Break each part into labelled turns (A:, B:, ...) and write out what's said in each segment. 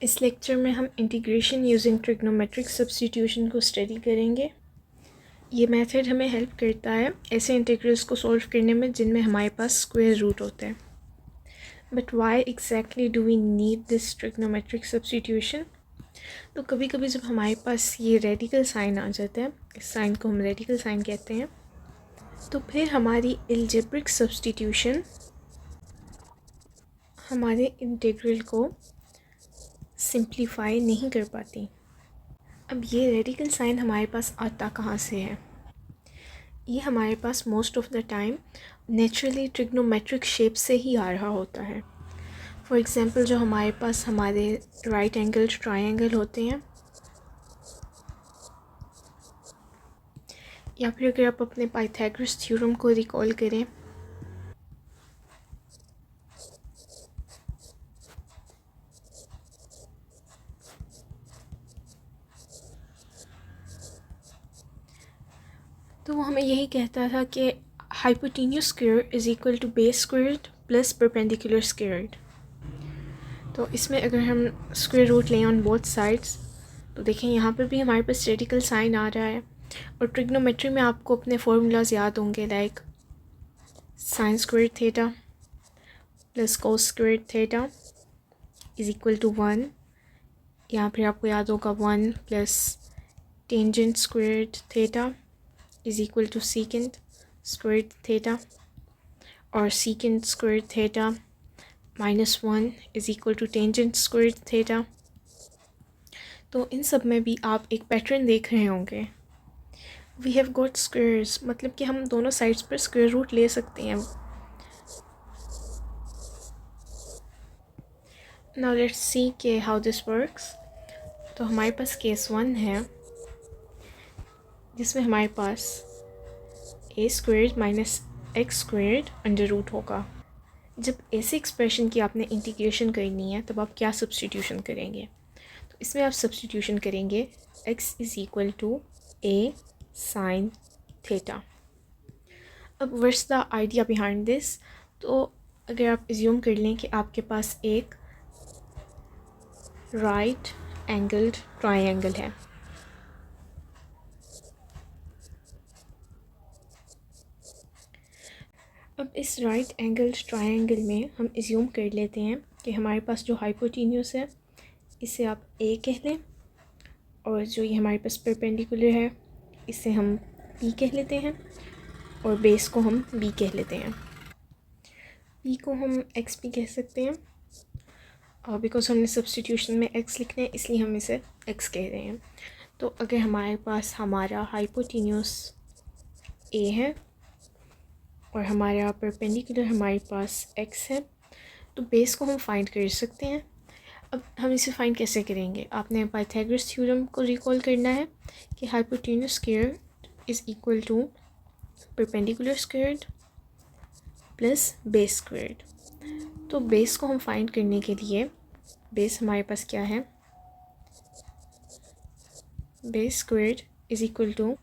A: इस लेक्चर में हम इंटीग्रेशन यूजिंग ट्रिग्नोमेट्रिक सब्स्टिट्यूशन को स्टडी करेंगे। ये मेथड हमें हेल्प करता है ऐसे इंटीग्रल्स को सॉल्व करने में जिनमें हमारे पास स्क्वायर रूट होते हैं। But why exactly do we need this trigonometric substitution? तो कभी कभी जब हमारे पास ये रेडिकल साइन आ जाता है, इस साइन को हम रेडिकल साइन कहते हैं, तो फिर हमारी अलजेब्रिक सब्स्टिट्यूशन हमारे इंटीग्रल को सिंप्लीफाई नहीं कर पाती। अब ये रेडिकल साइन हमारे पास आता कहाँ से है? ये हमारे पास most of the time naturally trigonometric shape से ही आ रहा होता है। फॉर एग्ज़ाम्पल जो हमारे पास हमारे राइट एंगल ट्रायंगल होते हैं, या फिर अगर आप अपने पाइथागोरस थ्योरम को रिकॉल करें, तो वो हमें यही कहता था कि hypotenuse square is equal to base square plus perpendicular square. तो इसमें अगर हम स्क्वायर रूट लें ऑन बोथ साइड्स, तो देखें यहाँ पर भी हमारे पास रेडिकल साइन आ रहा है। और ट्रिग्नोमेट्री में आपको अपने फॉर्मूलाज याद होंगे, like sine square theta plus cos square theta is equal to 1। यहाँ पर आपको याद होगा 1 plus tangent square theta is equal to secant square theta, और secant square theta minus 1 is equal to tangent square theta. तो इन सब में भी आप एक पैटर्न देख रहे होंगे, वी हैव गॉट स्क्वायर्स, मतलब कि हम दोनों साइड्स पर स्क्वायर रूट ले सकते हैं। नाउ लेट्स सी के हाउ दिस वर्क्स। तो हमारे पास केस 1 है जिसमें हमारे पास a squared minus x squared under root होगा। जब ऐसे एक्सप्रेशन की आपने इंटीग्रेशन करनी है तब आप क्या सब्स्टिट्यूशन करेंगे? तो इसमें आप सब्स्टिट्यूशन करेंगे x is equal to a sine theta. अब what's the idea behind this? तो अगर आप एज्यूम कर लें कि आपके पास एक राइट एंगल्ड ट्रायंगल है, अब इस राइट एंगल्ड ट्रायंगल में हम एज्यूम कर लेते हैं कि हमारे पास जो हाइपोटेन्यूस है इसे आप ए कह लें, और जो ये हमारे पास परपेंडिकुलर है इसे हम पी कह लेते हैं, और बेस को हम बी कह लेते हैं। पी को हम एक्स भी कह सकते हैं, और बिकॉज हमने सब्स्टिट्यूशन में एक्स लिखना है इसलिए हम इसे एक्स कह रहे हैं। तो अगर हमारे पास हमारा हाइपोटेन्यूस ए है और हमारा परपेंडिकुलर हमारे पास एक्स है, तो बेस को हम फाइंड कर सकते हैं। अब हम इसे फाइंड कैसे करेंगे? आपने पाइथागोरस थ्योरम को रिकॉल करना है कि hypotenuse square is equal to perpendicular square plus base square. तो बेस को हम फाइंड करने के लिए, बेस हमारे पास क्या है? Base square is equal to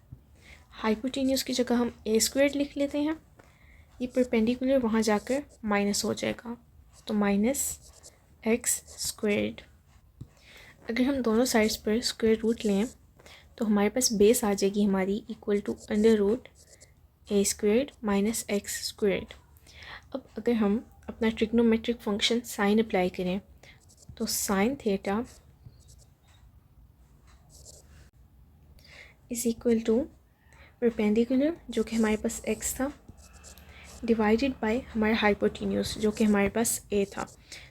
A: hypotenuse की जगह हम ए स्क्वायर लिख लेते हैं, ये परपेंडिकुलर वहाँ जाकर माइनस हो जाएगा, तो माइनस एक्स स्क्वायर्ड। अगर हम दोनों साइड्स पर स्क्वायर रूट लें तो हमारे पास बेस आ जाएगी हमारी equal to under root a squared minus x squared. अब अगर हम अपना ट्रिग्नोमेट्रिक फंक्शन साइन अप्लाई करें, तो sine theta is equal to perpendicular जो कि हमारे पास एक्स था डिवाइडेड बाय हमारा हाइपोटेन्यूस जो कि हमारे पास ए था,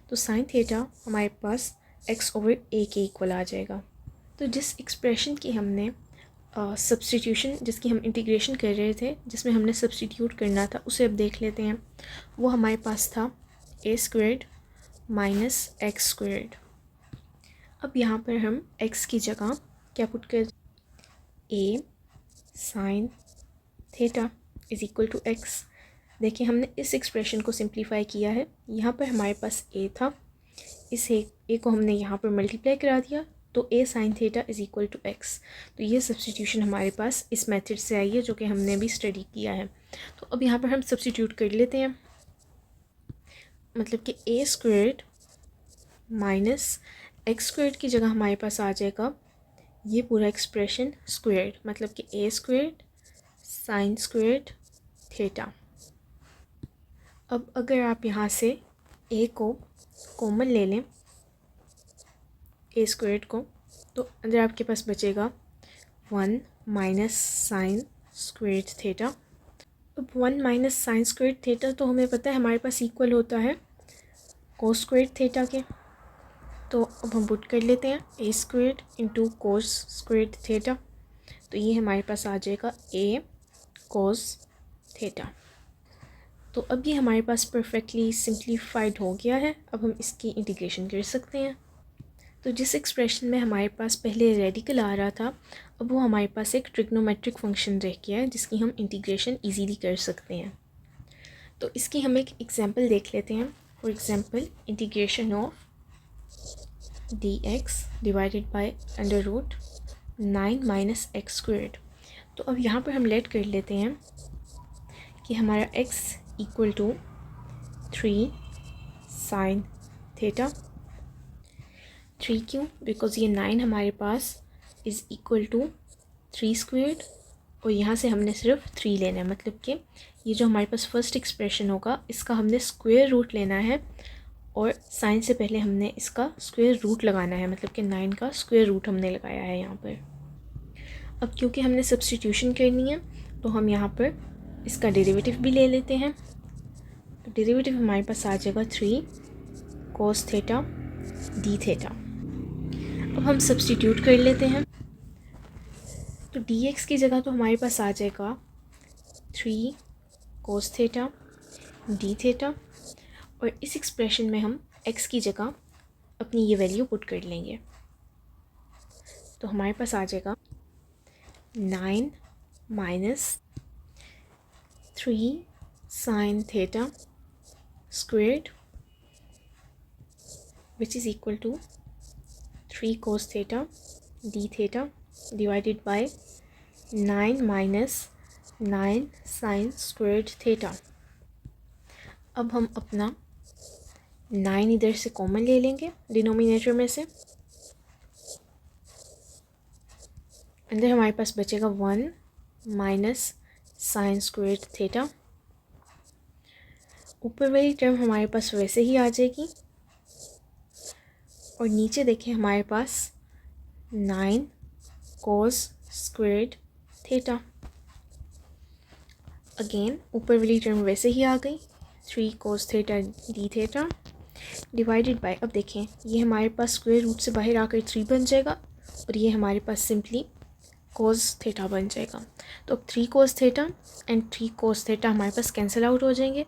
A: तो साइन थीटा हमारे पास एक्स ओवर ए के इक्वल आ जाएगा। तो जिस एक्सप्रेशन की हमने सब्स्टिट्यूशन जिसकी हम इंटीग्रेशन कर रहे थे, जिसमें हमने सब्स्टिट्यूट करना था, उसे अब देख लेते हैं। वो हमारे पास था ए स्क्वायर्ड माइनस एक्स स्क्वायर्ड। अब यहाँ पर हम एक्स की जगह क्या पुट कर, a sine theta is equal to x. देखिए हमने इस एक्सप्रेशन को सिंप्लीफाई किया है। यहाँ पर हमारे पास ए था, इस ए को हमने यहाँ पर मल्टीप्लाई करा दिया, तो a sine theta is equal to x. तो ये सब्स्टिट्यूशन हमारे पास इस मेथड से आई है जो कि हमने भी स्टडी किया है। तो अब यहाँ पर हम सब्स्टिट्यूट कर लेते हैं, मतलब कि ए स्क्वायर्ड माइनस एक्स स्क्वायर्ड की जगह हमारे पास आ जाएगा ये पूरा एक्सप्रेशन स्क्वायर्ड, मतलब कि ए स्क्वायर्ड साइन स्क्वायर्ड थीटा। अब अगर आप यहाँ से ए को कॉमन ले लें, ए स्क्वायर्ड को, तो अंदर आपके पास बचेगा 1 माइनस साइन स्क्वायर्ड थीटा। अब 1 माइनस साइन स्क्वायर्ड थीटा तो हमें पता है हमारे पास इक्वल होता है कोस स्क्वायर्ड थीटा के। तो अब हम पुट कर लेते हैं a squared into cos squared theta, तो ये हमारे पास आ जाएगा ए कोस थीटा। तो अब ये हमारे पास परफेक्टली सिंप्लीफाइड हो गया है। अब हम इसकी इंटीग्रेशन कर सकते हैं। तो जिस एक्सप्रेशन में हमारे पास पहले रेडिकल आ रहा था, अब वो हमारे पास एक ट्रिग्नोमेट्रिक फंक्शन रह गया है जिसकी हम इंटीग्रेशन इजीली कर सकते हैं। तो इसकी हम एक एग्जांपल देख लेते हैं। For example integration of dx divided by under root 9 minus x squared. तो अब यहाँ पर हम लेट कर लेते हैं कि हमारा x equal to 3 sine theta. 3 क्यों? बिकॉज़ ये 9 हमारे पास इज़ इक्वल टू 3 स्क्वायर्ड और यहाँ से हमने सिर्फ 3 लेना है, मतलब कि ये जो हमारे पास फर्स्ट एक्सप्रेशन होगा इसका हमने स्क्वायर रूट लेना है और साइन से पहले हमने इसका स्क्वायर रूट लगाना है, मतलब कि 9 का स्क्वायर रूट हमने लगाया है यहाँ पर। अब क्योंकि हमने सब्स्टिट्यूशन करनी है तो हम यहाँ पर इसका डेरिवेटिव भी ले लेते हैं। तो डेरिवेटिव हमारे पास आ जाएगा 3 कोस थीटा डी थीटा। अब हम सब्स्टिट्यूट कर लेते हैं। तो dx की जगह तो हमारे पास आ जाएगा 3 कोस थीटा डी थीटा और इस एक्सप्रेशन में हम x की जगह अपनी ये वैल्यू पुट कर लेंगे। तो हमारे पास आ जाएगा 9 minus 3 sine theta squared which is equal to 3 cos theta d theta divided by 9 minus 9 sin squared theta। अब हम अपना 9 इधर से कॉमन ले लेंगे डिनोमिनेटर में से। अंदर हमारे पास बचेगा 1 माइनस साइन स्क्वायर्ड थीटा। ऊपर वाली टर्म हमारे पास वैसे ही आ जाएगी और नीचे देखें हमारे पास 9 कोस स्क्वायर्ड थीटा। अगेन ऊपर वाली टर्म वैसे ही आ गई 3 cos theta d theta divided bye, अब देखें ये हमारे पास स्क्वायर रूट से बाहर आकर 3 बन जाएगा और ये हमारे पास सिंपली कोस थीटा बन जाएगा। तो अब 3 cos theta and 3 cos theta हमारे पास कैंसिल आउट हो जाएंगे।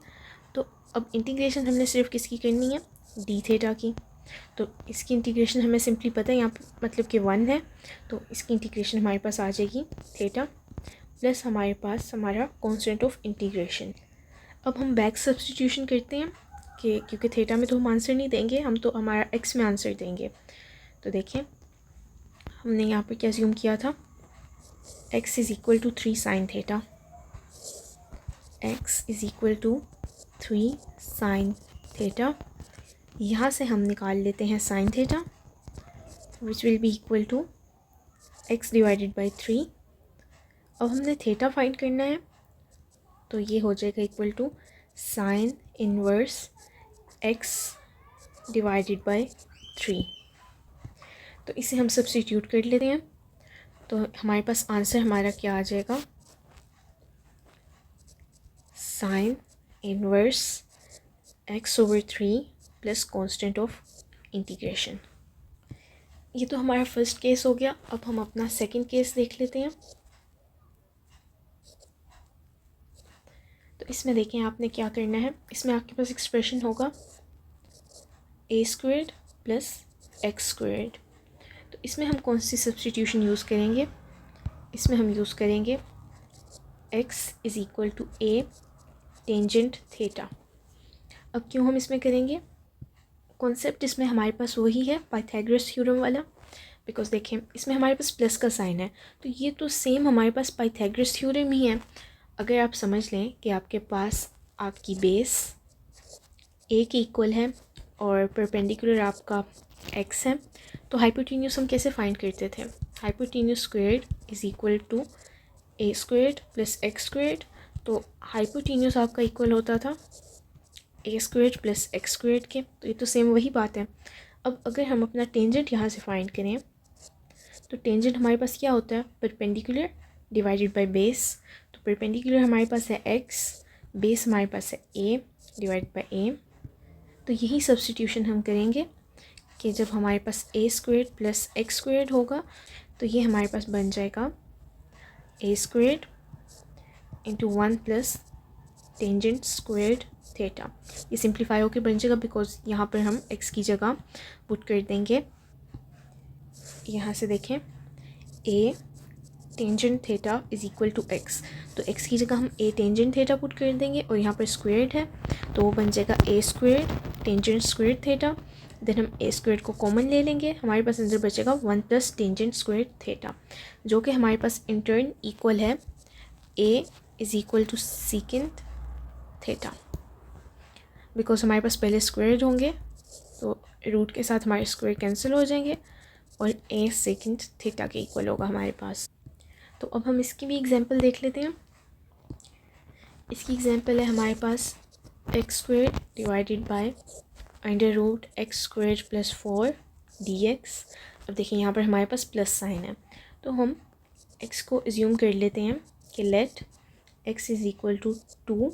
A: तो अब इंटीग्रेशन हमने सिर्फ किसकी करनी है? डी थीटा की। तो इसकी इंटीग्रेशन हमें सिंपली पता है यहाँ पर मतलब कि 1 है, तो इसकी इंटीग्रेशन हमारे पास आ जाएगी थीटा प्लस हमारे पास हमारा कांस्टेंट ऑफ इंटीग्रेशन। अब हम बैक सब्स्टिट्यूशन करते हैं कि क्योंकि थीटा में तो हम आंसर नहीं देंगे, हम तो हमारा एक्स में आंसर देंगे। तो देखें हमने यहाँ पर क्या अज्यूम किया था, x is equal to 3 sine theta, x is equal to 3 sine theta. यहाँ से हम निकाल लेते हैं sine theta which will be equal to x divided by 3। अब हमने थीटा फाइंड करना है तो ये हो जाएगा equal to sine inverse x divided by 3। तो इसे हम सब्स्टिट्यूट कर लेते हैं तो हमारे पास आंसर हमारा क्या आ जाएगा, sign inverse x over 3 plus constant of integration. ये तो हमारा फर्स्ट केस हो गया। अब हम अपना सेकंड केस देख लेते हैं। तो इसमें देखें आपने क्या करना है, इसमें आपके पास एक्सप्रेशन होगा ए स्क्वायर्ड प्लस एक्स स्क्वायर्ड। तो इसमें हम कौन सी सब्स्टिट्यूशन यूज़ करेंगे, इसमें हम यूज़ करेंगे x is equal to a tangent theta. अब क्यों हम इसमें करेंगे, कॉन्सेप्ट इसमें हमारे पास वही है पाइथागोरस थ्योरम वाला, बिकॉज देखें इसमें हमारे पास प्लस का साइन है तो ये तो सेम हमारे पास पाइथागोरस थ्योरम ही है। अगर आप समझ लें कि आपके पास आपकी बेस ए के इक्वल है और परपेंडिकुलर आपका x है। तो हाइपोटेन्यूस हम कैसे फाइंड करते थे? Hypotenuse squared is equal to a squared plus x squared. तो हाइपोटेन्यूस आपका इक्वल होता था a squared plus x squared के। तो ये तो सेम वही बात है। अब अगर हम अपना टेंजेंट यहाँ से फाइंड करें तो टेंजेंट हमारे पास क्या होता है? Perpendicular divided by base. तो परपेंडिकुलर हमारे पास है x, बेस हमारे पास है a डिवाइड बाय a। तो यही सब्स्टिट्यूशन हम करेंगे कि जब हमारे पास a squared plus x squared होगा तो ये हमारे पास बन जाएगा a squared into 1 plus tangent squared theta. ये सिंप्लीफाई होकर बन जाएगा बिकॉज यहाँ पर हम x की जगह पुट कर देंगे। यहाँ से देखें a tangent theta is equal to x। तो x की जगह हम a टेंजेंट थीटा पुट कर देंगे और यहाँ पर स्क्वेयर्ड है तो वो बन जाएगा a squared tangent squared theta. Then हम a स्क्वेयर्ड को कॉमन ले लेंगे, हमारे पास अंदर बचेगा 1 प्लस टेंजेंट स्क्वेयर्ड थीटा, जो कि हमारे पास इन टर्न इक्वल है a is equal to secant theta. Because हमारे पास पहले स्क्वेयर्ड होंगे तो रूट के साथ हमारे स्क्वेयर कैंसिल हो जाएंगे और a सेकेंड थीटा के इक्वल होगा हमारे पास। तो अब हम इसकी भी एग्जांपल देख लेते हैं। इसकी एग्जांपल है हमारे पास x square divided by under root x square plus 4 dx। अब देखिए यहाँ पर हमारे पास प्लस साइन है तो हम x को एज्यूम कर लेते हैं कि let x is equal to 2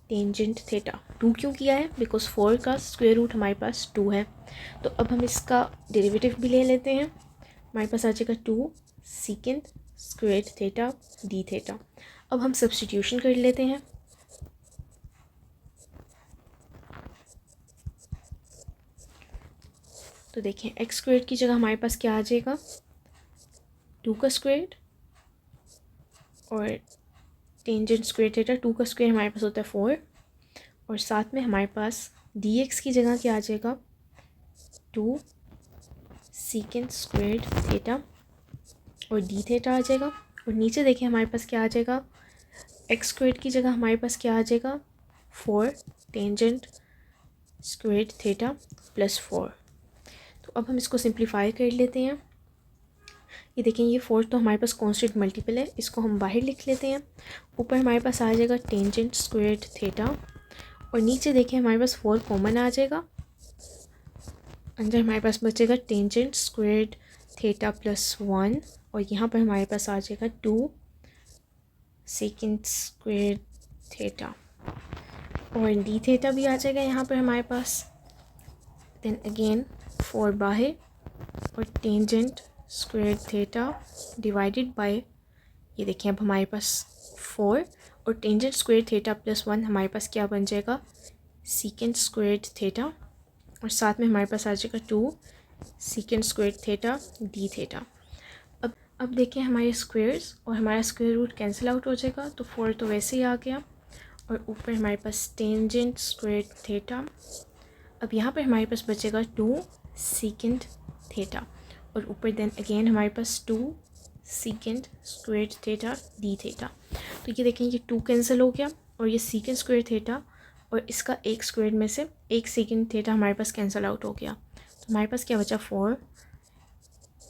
A: tangent theta. 2 क्यों किया है? बिकॉज 4 का स्क्वायर रूट हमारे पास 2 है। तो अब हम इसका डेरिवेटिव भी ले लेते हैं, हमारे पास आ जाएगा 2 secant square theta d theta. अब हम सब्स्टिट्यूशन कर लेते हैं। तो देखें एक्स स्क्वायर की जगह हमारे पास क्या आ जाएगा? 2 का स्क्वायर और टेंजेंट स्क्वायर थीटा। 2 का स्क्वायर हमारे पास होता है 4 और साथ में हमारे पास dx की जगह क्या आ जाएगा? 2 सीकेंट स्क्वायर थीटा और डी थीटा आ जाएगा। और नीचे देखिए हमारे पास क्या आ जाएगा? एक्स स्क्वायर की जगह हमारे पास क्या आ जाएगा? 4 टेंजेंट स्क्वायर थीटा प्लस 4। तो अब हम इसको सिंप्लीफाई कर लेते हैं। ये देखें ये 4 तो हमारे पास कॉन्स्टेंट मल्टीपल है, इसको हम बाहर लिख लेते हैं। ऊपर हमारे पास आ जाएगा टेंजेंट स्क्वायर थीटा और नीचे देखें हमारे पास 4 कॉमन आ जाएगा, अंदर हमारे पास बचेगा टेंजेंट स्क्वायर थीटा प्लस 1 और यहाँ पर हमारे पास आ जाएगा 2 सेकेंड स्क्वायर थीटा और डी थीटा भी आ जाएगा यहाँ पर हमारे पास। देन अगेन 4 बाहर और tangent square theta divided bye, ये देखिए अब हमारे पास 4 और टेंजेंट स्क्वायर थीटा प्लस 1 हमारे पास क्या बन जाएगा? सीकेंड स्क्वायर थीटा और साथ में हमारे पास आ जाएगा 2 सीकेंड स्क्वायर थीटा डी थीटा। अब देखिए हमारे स्क्वायर्स और हमारा स्क्वायर रूट कैंसिल आउट हो जाएगा तो 4 तो वैसे ही आ गया और ऊपर हमारे पास टेंजेंट स्क्वायर थीटा। अब यहाँ पर हमारे पास बचेगा 2 सीकेंड थीटा और ऊपर देन अगेन हमारे पास 2 सीकेंड स्क्वायर थीटा डी थीटा। तो ये देखें ये 2 कैंसिल हो गया और ये सीकेंड स्क्वायर थीटा और इसका एक स्क्वायर में से एक सीकेंड थीटा हमारे पास कैंसिल आउट हो गया। तो हमारे पास क्या बचा? 4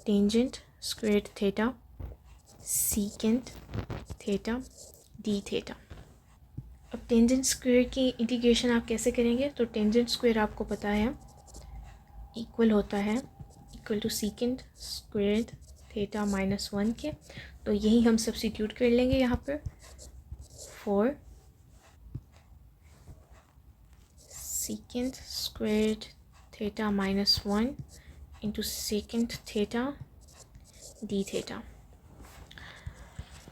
A: tangent square theta secant theta d theta. अब टेंजेंट स्क्वायर की इंटीग्रेशन आप कैसे करेंगे? तो टेंजेंट स्क्वायर आपको पता है इक्वल होता है equal to secant square theta minus 1 के। तो यही हम सब्स्टिट्यूट कर लेंगे यहाँ पर। 4 सीकेंड square theta minus 1 into second theta d theta.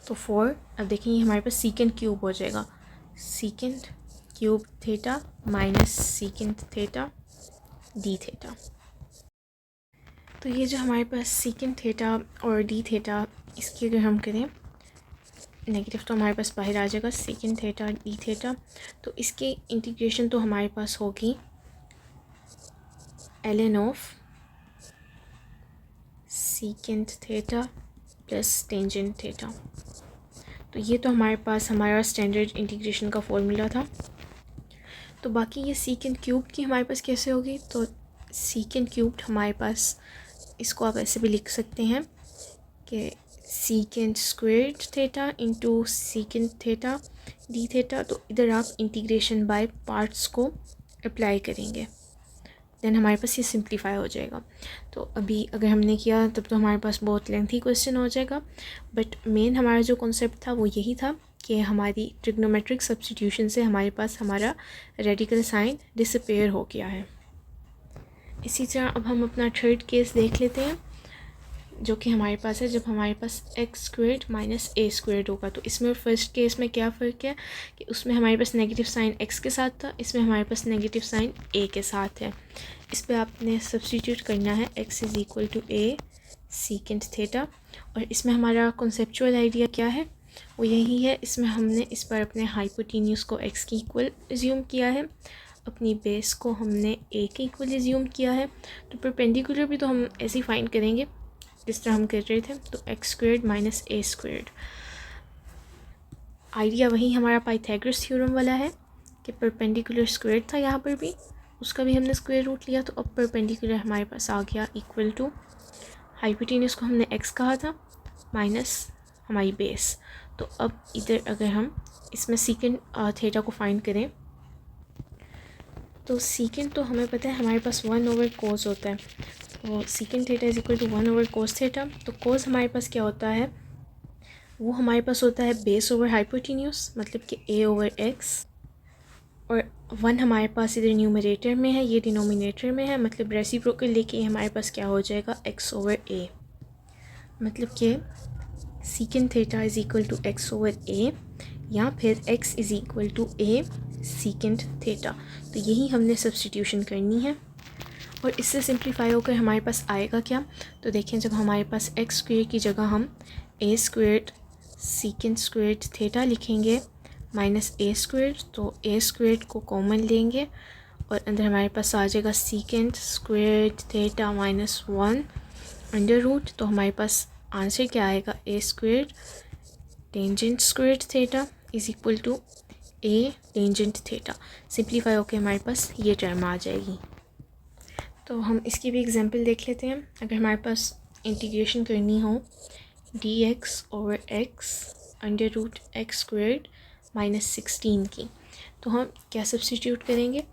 A: तो 4 अब देखिए हमारे पास सीकेंड क्यूब हो जाएगा, सीकेंड cube theta minus secant theta d theta. तो ये जो हमारे पास सीकेंड थीटा और डी थीटा, इसकी अगर हम करें नेगेटिव तो हमारे पास बाहर आ जाएगा सीकेंड थीटा डी थीटा। तो इसकी इंटीग्रेशन तो हमारे पास होगी ln of secant theta plus tangent theta. तो ये तो हमारे पास हमारा स्टैंडर्ड इंटीग्रेशन का फॉर्मूला था। तो बाकी ये सीकेंड क्यूब की हमारे पास कैसे होगी? तो सीकेंट क्यूब्ड हमारे पास, इसको आप ऐसे भी लिख सकते हैं कि secant squared theta into secant theta d theta. तो इधर आप इंटीग्रेशन बाय पार्ट्स को अप्लाई करेंगे, देन हमारे पास ये सिंप्लीफाई हो जाएगा। तो अभी अगर हमने किया तब तो हमारे पास बहुत लेंथी क्वेश्चन हो जाएगा, बट मेन हमारा जो कॉन्सेप्ट था वो यही था कि हमारी ट्रिग्नोमेट्रिक सब्स्टिट्यूशन से हमारे पास हमारा रेडिकल साइन डिसअपेयर हो गया है। इसी तरह अब हम अपना थर्ड केस देख लेते हैं, जो कि हमारे पास है जब हमारे पास एक्स स्क्वेयर्ड माइनस ए स्क्वेयर्ड होगा। तो इसमें और फर्स्ट केस में क्या फ़र्क है कि उसमें हमारे पास नेगेटिव साइन एक्स के साथ था, इसमें हमारे पास नेगेटिव साइन ए के साथ है। इस पर आपने सब्स्टिट्यूट करना है x is equal to a secant theta. और इसमें हमारा कॉन्सेप्चुअल आइडिया क्या है, वो यही है। इसमें हमने इस पर अपने हाइपोटेन्यूस को एक्स की इक्वल एज्यूम किया है, अपनी बेस को हमने ए के इक्वल एज्यूम किया है। तो परपेंडिकुलर भी तो हम ऐसे ही फाइंड करेंगे जिस तरह हम कर रहे थे। तो एक्स स्क्वेयर्ड माइनस ए स्क्वेयर्ड, आइडिया वही हमारा पाइथागोरस थ्योरम वाला है कि परपेंडिकुलर स्क्वेयर था, यहाँ पर भी उसका भी हमने स्क्वायर रूट लिया। तो अब परपेंडिकुलर हमारे पास आ गया इक्वल टू हाइपोटेन्यूस को हमने एक्स कहा था माइनस हमारी बेस। तो अब इधर अगर हम इसमें सीकेंट थीटा को फाइंड करें, तो सीकेंट तो हमें पता है हमारे पास 1 ओवर कोस होता है। तो secant theta is equal to 1 over cos theta. तो कोस हमारे पास क्या होता है, वो हमारे पास होता है बेस ओवर हाइपोटेन्यूस, मतलब कि ए ओवर एक्स। और 1 हमारे पास इधर न्यूमरेटर में है, ये डिनोमिनेटर में है, मतलब रेसिप्रोकल लेके हमारे पास क्या हो जाएगा एक्स ओवर ए। मतलब कि secant theta is equal to x over a, या फिर x is equal to a secant theta. तो यही हमने सब्स्टिट्यूशन करनी है। और इससे सिंप्लीफाई होकर हमारे पास आएगा क्या, तो देखें जब हमारे पास एक्स स्क्वेयर की जगह हम ए स्क्वेयर्ड सीकेंट स्क्वेयर्ड थीटा लिखेंगे माइनस ए स्क्वेयर, तो ए स्क्वेयर को कॉमन लेंगे और अंदर हमारे पास आ जाएगा secant squared theta minus 1 under root. तो हमारे पास आंसर क्या आएगा, a square tangent squared theta is equal to a tangent theta. Simplify होकर हमारे पास ये टर्म आ जाएगी। तो हम इसकी भी एग्जांपल देख लेते हैं। अगर हमारे पास इंटीग्रेशन करनी हो d x over x under root x squared minus 16 की, तो हम क्या सब्स्टिट्यूट करेंगे।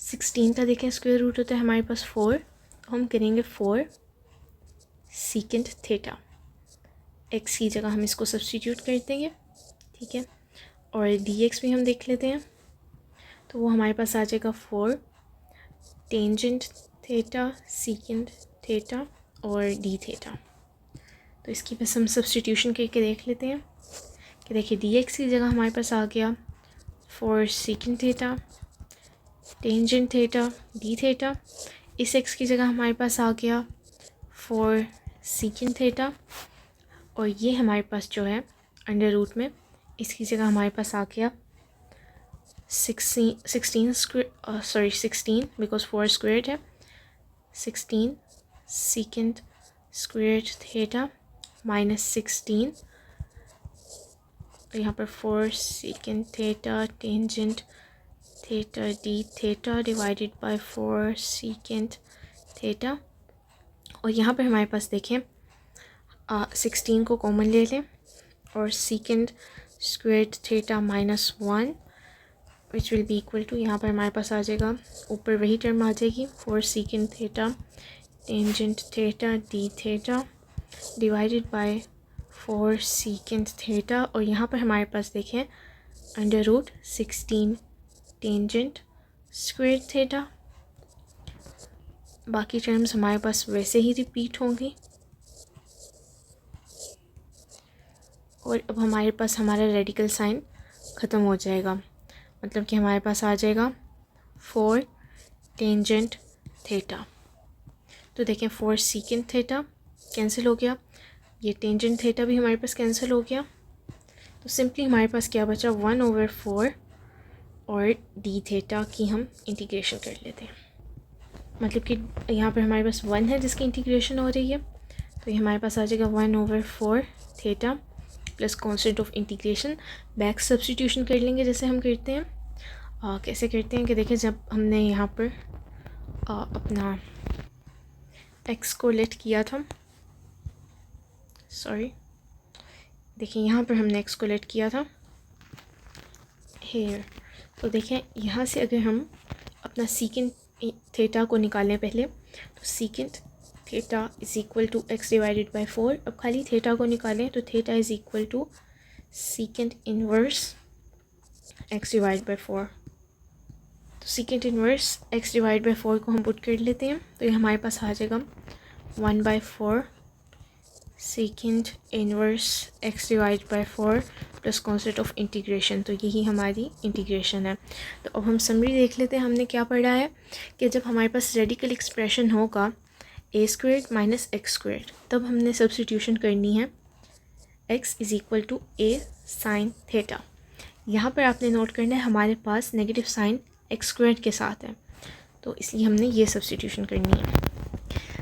A: 16 का देखें स्क्वायर रूट होता है हमारे पास 4, तो हम करेंगे 4 सीकेंट थीटा। एक्स की जगह हम इसको सब्स्टिट्यूट कर देंगे, ठीक है। और डी एक्स भी हम देख लेते हैं, तो वो हमारे पास आ जाएगा 4 टेंजेंट थीटा सीकेंट थीटा और डी थीटा। तो इसकी बस हम सब्स्टिट्यूशन करके देख लेते हैं कि देखिए डी एक्स की जगह हमारे पास आ गया 4 secant theta tangent theta d theta. इस एक्स की जगह हमारे पास आ गया 4 सीकेंट थीटा, और ये हमारे पास जो है अंडर रूट में इसकी जगह हमारे पास आ गया 16 बिकॉज 4 स्क्वेयर्ड है, 16 सीकेंट स्क्वेयर्ड थीटा माइनस 16, यहाँ पर 4 secant theta tangent theta d theta divided by 4 secant theta. और यहाँ पर हमारे पास देखें 16 को कॉमन ले लें और secant squared theta minus 1 which will be equal to, यहाँ पर हमारे पास आ जाएगा ऊपर वही टर्म आ जाएगी 4 secant theta tangent theta d theta divided by 4 secant theta. और यहाँ पर हमारे पास देखें under root 16 tangent square theta. बाकी टर्म्स हमारे पास वैसे ही रिपीट होंगी। और अब हमारे पास हमारा रेडिकल साइन ख़त्म हो जाएगा, मतलब कि हमारे पास आ जाएगा 4 टेंजेंट थीटा। तो देखें 4 सीकेंट थीटा कैंसिल हो गया, ये टेंजेंट थीटा भी हमारे पास कैंसिल हो गया। तो सिंपली हमारे पास क्या बचा 1 ओवर 4 और डी थीटा की हम इंटीग्रेशन कर लेते हैं। मतलब कि यहाँ पर हमारे पास 1 है जिसकी इंटीग्रेशन हो रही है, तो ये हमारे पास आ जाएगा 1 over 4 theta plus constant of integration. Back substitution कर लेंगे जैसे हम करते हैं। कैसे करते हैं कि देखिए जब हमने यहाँ पर अपना एक्स को लेट किया था, सॉरी देखिए यहाँ पर हमने एक्स को लेट किया था हेयर। तो देखें यहाँ से अगर हम अपना सीकेंट थीटा को निकालें पहले, तो secant theta is equal to x divided by 4। अब खाली थीटा को निकालें तो theta is equal to secant inverse x divide by 4। तो secant inverse x divide by 4 को हम पुट कर लेते हैं, तो ये हमारे पास आ जाएगा 1/4 secant inverse x divide by 4 plus concept of integration. तो यही हमारी इंटीग्रेशन है। तो अब हम समरी देख लेते हैं। हमने क्या पढ़ा है कि जब हमारे पास रेडिकल एक्सप्रेशन होगा a² माइनस x², तब हमने सब्सटीट्यूशन करनी है x is equal to a sine theta. यहाँ पर आपने नोट करना है हमारे पास नेगेटिव साइन x² के साथ है, तो इसलिए हमने ये सब्सटीट्यूशन करनी है।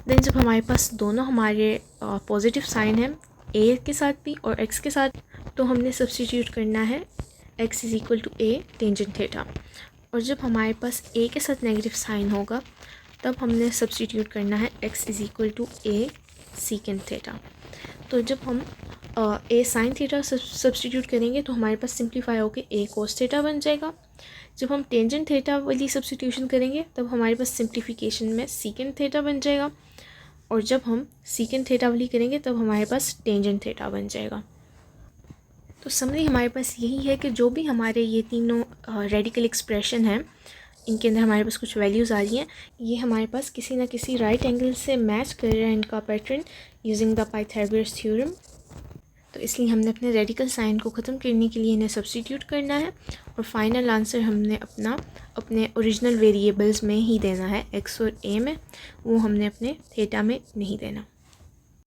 A: देन जब हमारे पास दोनों हमारे पॉजिटिव साइन है a के साथ भी और x के साथ, तो हमने सब्सटीट्यूट करना है x is equal to a tangent theta. और जब हमारे पास a के साथ नेगेटिव साइन होगा, तब हमने सब्सटीट्यूट करना है x is equal to a secant theta. तो जब हम a साइन थीटा सब्सटीट्यूट करेंगे तो हमारे पास सिंप्लीफाई होकर a कोस थीटा बन जाएगा। जब हम टेंजेंट थीटा वाली सब्सटीट्यूशन करेंगे तब हमारे पास सिंप्लीफिकेशन में सीकेंट थीटा बन जाएगा, और जब हम सीकेंट थीटा वाली करेंगे तब हमारे पास टेंजेंट थीटा बन जाएगा। तो समरी हमारे पास यही है कि जो भी हमारे ये तीनों रेडिकल एक्सप्रेशन हैं, इनके अंदर हमारे पास कुछ वैल्यूज़ आ रही हैं, ये हमारे पास किसी ना किसी राइट एंगल से मैच कर रहा है इनका pattern using the Pythagoras theorem. तो इसलिए हमने अपने रेडिकल साइन को ख़त्म करने के लिए इन्हें सब्सटीट्यूट करना है, और फाइनल आंसर हमने अपने ओरिजिनल वेरिएबल्स में ही देना है, x और a में, वो हमने अपने थीटा में नहीं देना।